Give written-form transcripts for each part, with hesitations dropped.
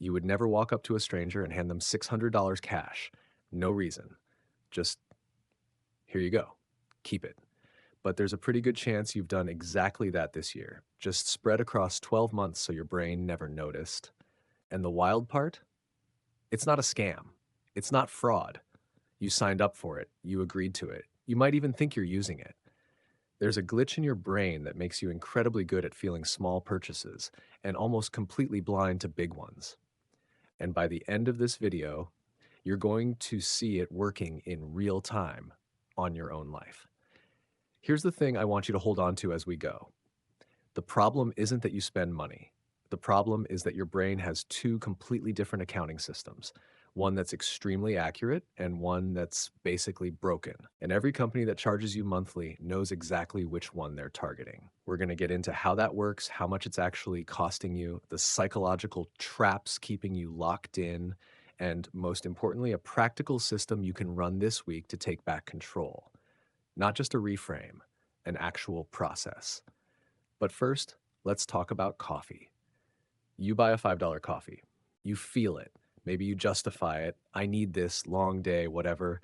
You would never walk up to a stranger and hand them $600 cash. No reason. Just, here you go. Keep it. But there's a pretty good chance you've done exactly that this year, just spread across 12 months so your brain never noticed. And the wild part? It's not a scam. It's not fraud. You signed up for it. You agreed to it. You might even think you're using it. There's a glitch in your brain that makes you incredibly good at feeling small purchases and almost completely blind to big ones. And by the end of this video, you're going to see it working in real time on your own life. Here's the thing I want you to hold on to as we go. The problem isn't that you spend money. The problem is that your brain has two completely different accounting systems, one that's extremely accurate and one that's basically broken. And every company that charges you monthly knows exactly which one they're targeting. We're going to get into how that works, how much it's actually costing you, the psychological traps keeping you locked in, and most importantly, a practical system you can run this week to take back control. Not just a reframe, an actual process. But first, let's talk about coffee. You buy a $5 coffee. You feel it. Maybe you justify it. I need this, long day, whatever.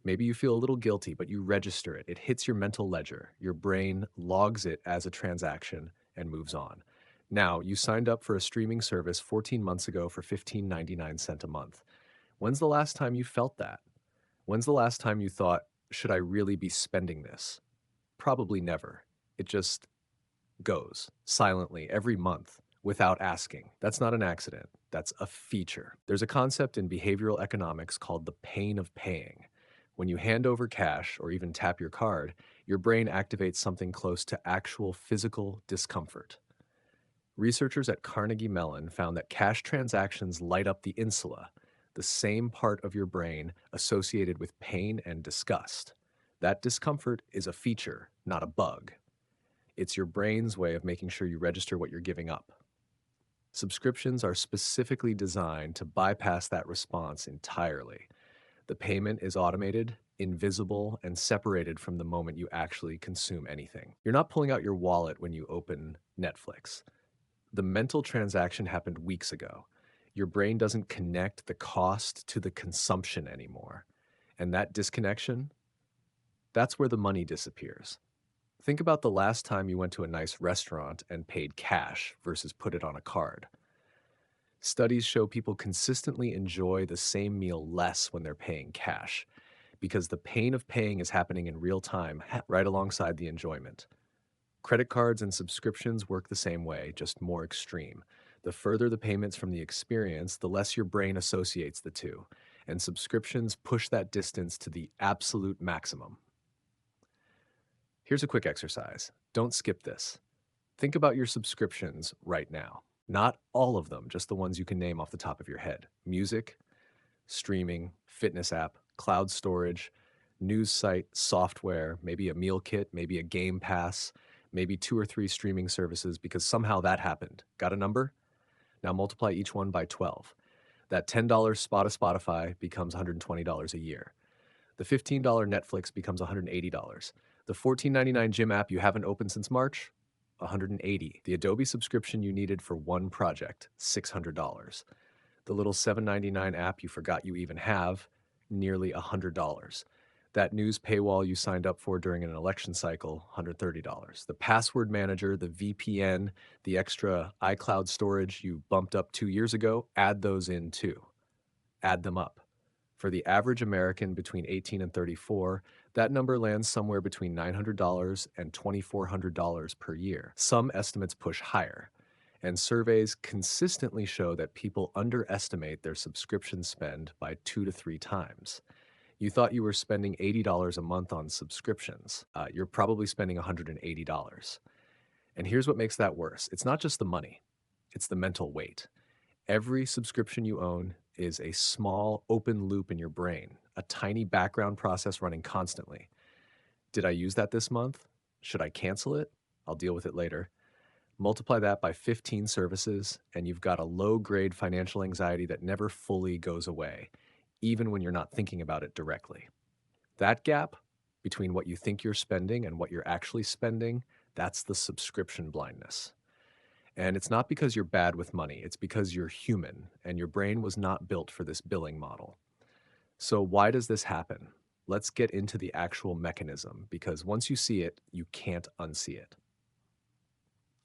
Maybe you feel a little guilty, but you register it. It hits your mental ledger. Your brain logs it as a transaction and moves on. Now, you signed up for a streaming service 14 months ago for $15.99 a month. When's the last time you felt that? When's the last time you thought, should I really be spending this? Probably never. It just goes silently every month without asking. That's not an accident. That's a feature. There's a concept in behavioral economics called the pain of paying. When you hand over cash or even tap your card, your brain activates something close to actual physical discomfort. Researchers at Carnegie Mellon found that cash transactions light up the insula, the same part of your brain associated with pain and disgust. That discomfort is a feature, not a bug. It's your brain's way of making sure you register what you're giving up. Subscriptions are specifically designed to bypass that response entirely. The payment is automated, invisible, and separated from the moment you actually consume anything. You're not pulling out your wallet when you open Netflix. The mental transaction happened weeks ago. Your brain doesn't connect the cost to the consumption anymore. And that disconnection, that's where the money disappears. Think about the last time you went to a nice restaurant and paid cash versus put it on a card. Studies show people consistently enjoy the same meal less when they're paying cash because the pain of paying is happening in real time right alongside the enjoyment. Credit cards and subscriptions work the same way, just more extreme. The further the payments from the experience, the less your brain associates the two, and subscriptions push that distance to the absolute maximum. Here's a quick exercise. Don't skip this. Think about your subscriptions right now. Not all of them, just the ones you can name off the top of your head. Music, streaming, fitness app, cloud storage, news site, software, maybe a meal kit, maybe a game pass, maybe 2 or 3 streaming services because somehow that happened. Got a number? Now multiply each one by 12. That $10 spot of Spotify becomes $120 a year. The $15 Netflix becomes $180. The $14.99 gym app you haven't opened since March, $180. The Adobe subscription you needed for one project, $600. The little $7.99 app you forgot you even have, nearly $100. That news paywall you signed up for during an election cycle, $130. The password manager, the VPN, the extra iCloud storage you bumped up 2 years ago, add those in too. Add them up. For the average American between 18 and 34, that number lands somewhere between $900 and $2,400 per year. Some estimates push higher, and surveys consistently show that people underestimate their subscription spend by 2 to 3 times. You thought you were spending $80 a month on subscriptions. You're probably spending $180. And here's what makes that worse. It's not just the money, it's the mental weight. Every subscription you own is a small open loop in your brain, a tiny background process running constantly. Did I use that this month? Should I cancel it? I'll deal with it later. Multiply that by 15 services, and you've got a low-grade financial anxiety that never fully goes away, even when you're not thinking about it directly. That gap between what you think you're spending and what you're actually spending, that's the subscription blindness. And it's not because you're bad with money, it's because you're human and your brain was not built for this billing model. So, why does this happen? Let's get into the actual mechanism because once you see it, you can't unsee it.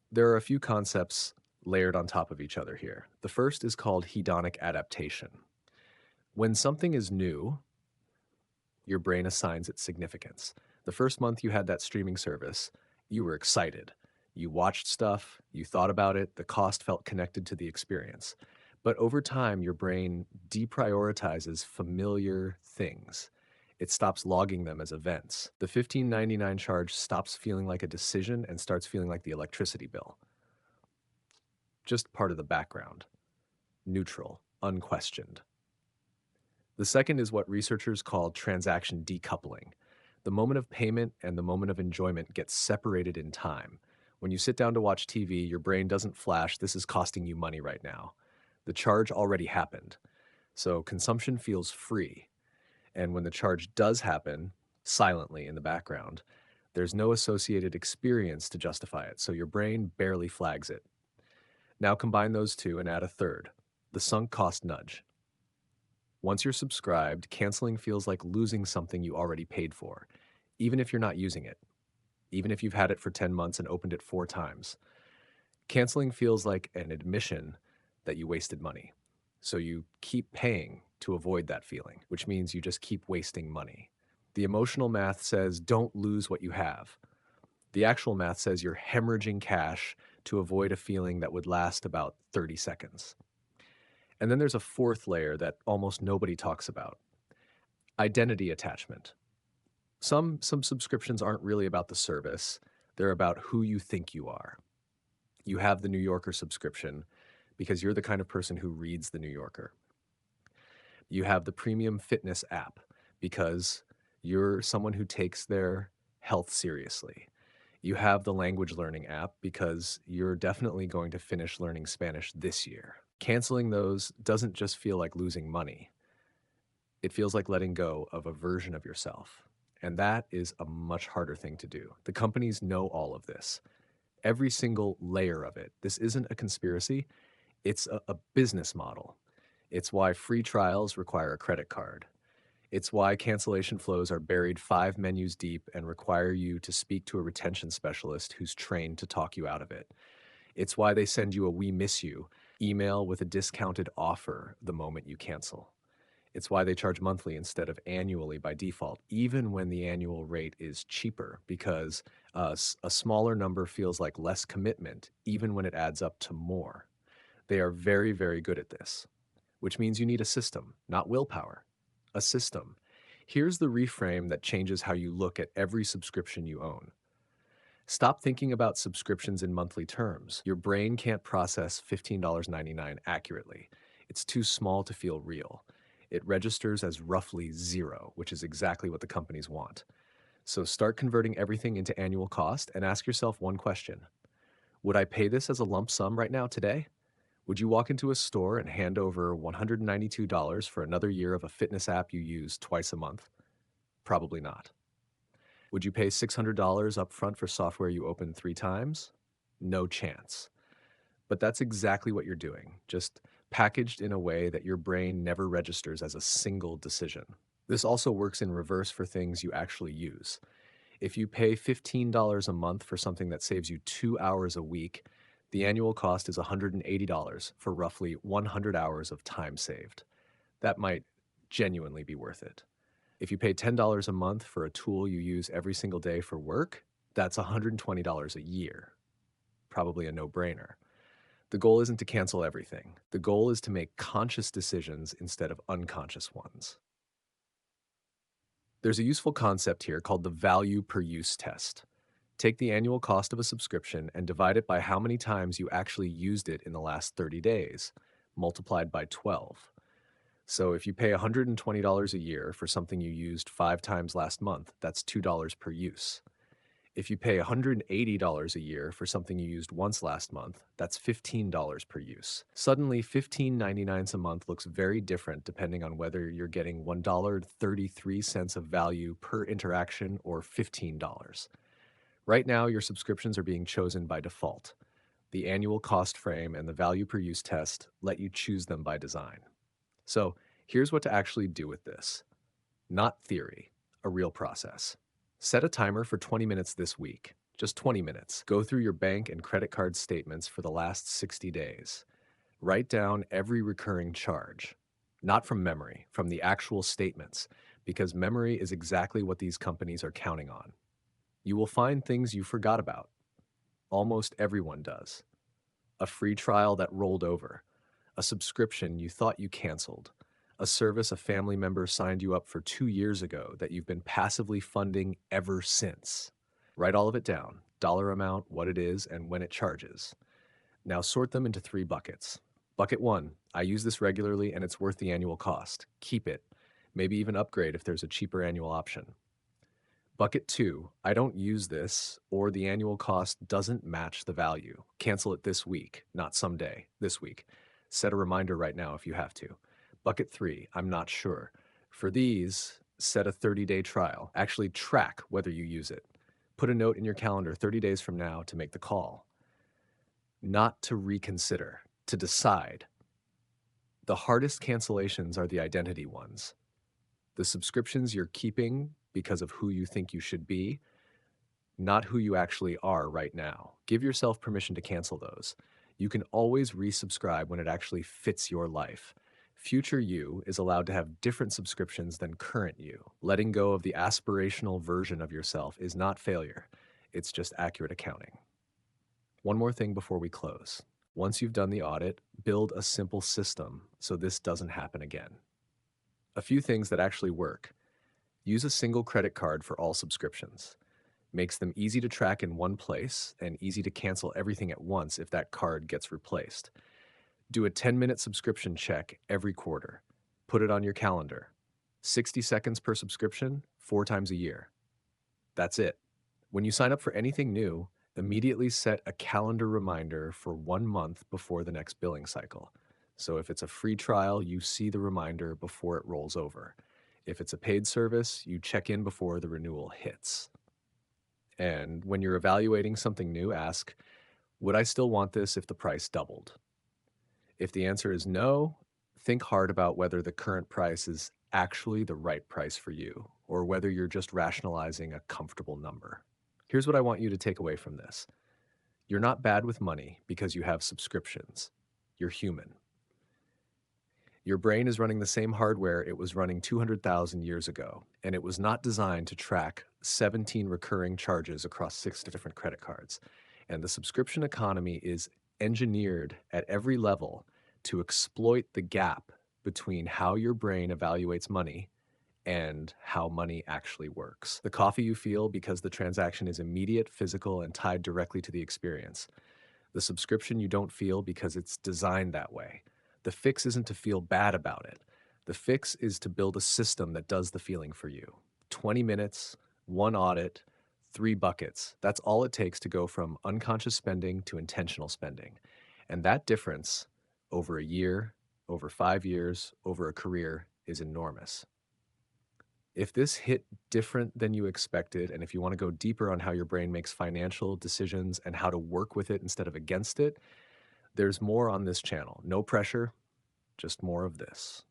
There are a few concepts layered on top of each other here. The first is called hedonic adaptation. When something is new, your brain assigns it significance. The first month you had that streaming service, you were excited. You watched stuff, you thought about it, the cost felt connected to the experience. But over time, your brain deprioritizes familiar things. It stops logging them as events. The $15.99 charge stops feeling like a decision and starts feeling like the electricity bill. Just part of the background. Neutral, unquestioned. The second is what researchers call transaction decoupling. The moment of payment and the moment of enjoyment get separated in time. When you sit down to watch TV, your brain doesn't flash, this is costing you money right now. The charge already happened. So consumption feels free. And when the charge does happen, silently in the background, there's no associated experience to justify it. So your brain barely flags it. Now combine those two and add a third, the sunk cost nudge. Once you're subscribed, canceling feels like losing something you already paid for, even if you're not using it, even if you've had it for 10 months and opened it 4 times. Canceling feels like an admission that you wasted money. So you keep paying to avoid that feeling, which means you just keep wasting money. The emotional math says don't lose what you have. The actual math says you're hemorrhaging cash to avoid a feeling that would last about 30 seconds. And then there's a fourth layer that almost nobody talks about: identity attachment. Some subscriptions aren't really about the service, they're about who you think you are. You have the New Yorker subscription because you're the kind of person who reads the New Yorker. You have the premium fitness app because you're someone who takes their health seriously. You have the language learning app because you're definitely going to finish learning Spanish this year. Canceling those doesn't just feel like losing money. It feels like letting go of a version of yourself. And that is a much harder thing to do. The companies know all of this, every single layer of it. This isn't a conspiracy, it's a business model. It's why free trials require a credit card. It's why cancellation flows are buried 5 menus deep and require you to speak to a retention specialist who's trained to talk you out of it. It's why they send you a "we miss you" email with a discounted offer the moment you cancel. It's why they charge monthly instead of annually by default, even when the annual rate is cheaper, because a smaller number feels like less commitment, even when it adds up to more. They are very, very good at this, which means you need a system, not willpower. A system. Here's the reframe that changes how you look at every subscription you own. Stop thinking about subscriptions in monthly terms. Your brain can't process $15.99 accurately. It's too small to feel real. It registers as roughly zero, which is exactly what the companies want. So start converting everything into annual cost and ask yourself one question. Would I pay this as a lump sum right now today? Would you walk into a store and hand over $192 for another year of a fitness app you use twice a month? Probably not. Would you pay $600 upfront for software you open 3 times? No chance. But that's exactly what you're doing, just packaged in a way that your brain never registers as a single decision. This also works in reverse for things you actually use. If you pay $15 a month for something that saves you 2 hours a week, the annual cost is $180 for roughly 100 hours of time saved. That might genuinely be worth it. If you pay $10 a month for a tool you use every single day for work, that's $120 a year. Probably a no-brainer. The goal isn't to cancel everything. The goal is to make conscious decisions instead of unconscious ones. There's a useful concept here called the value per use test. Take the annual cost of a subscription and divide it by how many times you actually used it in the last 30 days, multiplied by 12. So if you pay $120 a year for something you used 5 times last month, that's $2 per use. If you pay $180 a year for something you used once last month, that's $15 per use. Suddenly, $15.99 a month looks very different depending on whether you're getting $1.33 of value per interaction or $15. Right now, your subscriptions are being chosen by default. The annual cost frame and the value per use test let you choose them by design. So here's what to actually do with this. Not theory, a real process. Set a timer for 20 minutes this week, just 20 minutes. Go through your bank and credit card statements for the last 60 days. Write down every recurring charge, not from memory, from the actual statements, because memory is exactly what these companies are counting on. You will find things you forgot about. Almost everyone does. A free trial that rolled over, a subscription you thought you canceled, a service a family member signed you up for 2 years ago that you've been passively funding ever since. Write all of it down, dollar amount, what it is, and when it charges. Now sort them into 3 buckets. Bucket 1, I use this regularly and it's worth the annual cost. Keep it. Maybe even upgrade if there's a cheaper annual option. Bucket 2, I don't use this, or the annual cost doesn't match the value. Cancel it this week, not someday, this week. Set a reminder right now if you have to. Bucket 3, I'm not sure. For these, set a 30-day trial. Actually track whether you use it. Put a note in your calendar 30 days from now to make the call. Not to reconsider, to decide. The hardest cancellations are the identity ones. The subscriptions you're keeping because of who you think you should be, not who you actually are right now. Give yourself permission to cancel those. You can always resubscribe when it actually fits your life. Future you is allowed to have different subscriptions than current you. Letting go of the aspirational version of yourself is not failure. It's just accurate accounting. One more thing before we close. Once you've done the audit, build a simple system so this doesn't happen again. A few things that actually work. Use a single credit card for all subscriptions. Makes them easy to track in one place and easy to cancel everything at once if that card gets replaced. Do a 10-minute subscription check every quarter. Put it on your calendar. 60 seconds per subscription, 4 times a year. That's it. When you sign up for anything new, immediately set a calendar reminder for 1 month before the next billing cycle. So if it's a free trial, you see the reminder before it rolls over. If it's a paid service, you check in before the renewal hits. And when you're evaluating something new, ask, would I still want this if the price doubled? If the answer is no, think hard about whether the current price is actually the right price for you, or whether you're just rationalizing a comfortable number. Here's what I want you to take away from this. You're not bad with money because you have subscriptions. You're human. Your brain is running the same hardware it was running 200,000 years ago, and it was not designed to track 17 recurring charges across 6 different credit cards. And the subscription economy is engineered at every level to exploit the gap between how your brain evaluates money and how money actually works. The coffee you feel because the transaction is immediate, physical, and tied directly to the experience. The subscription you don't feel because it's designed that way. The fix isn't to feel bad about it. The fix is to build a system that does the feeling for you. 20 minutes, 1 audit, 3 buckets. That's all it takes to go from unconscious spending to intentional spending. And that difference over a year, over 5 years, over a career is enormous. If this hit different than you expected, and if you want to go deeper on how your brain makes financial decisions and how to work with it instead of against it, there's more on this channel. No pressure, just more of this.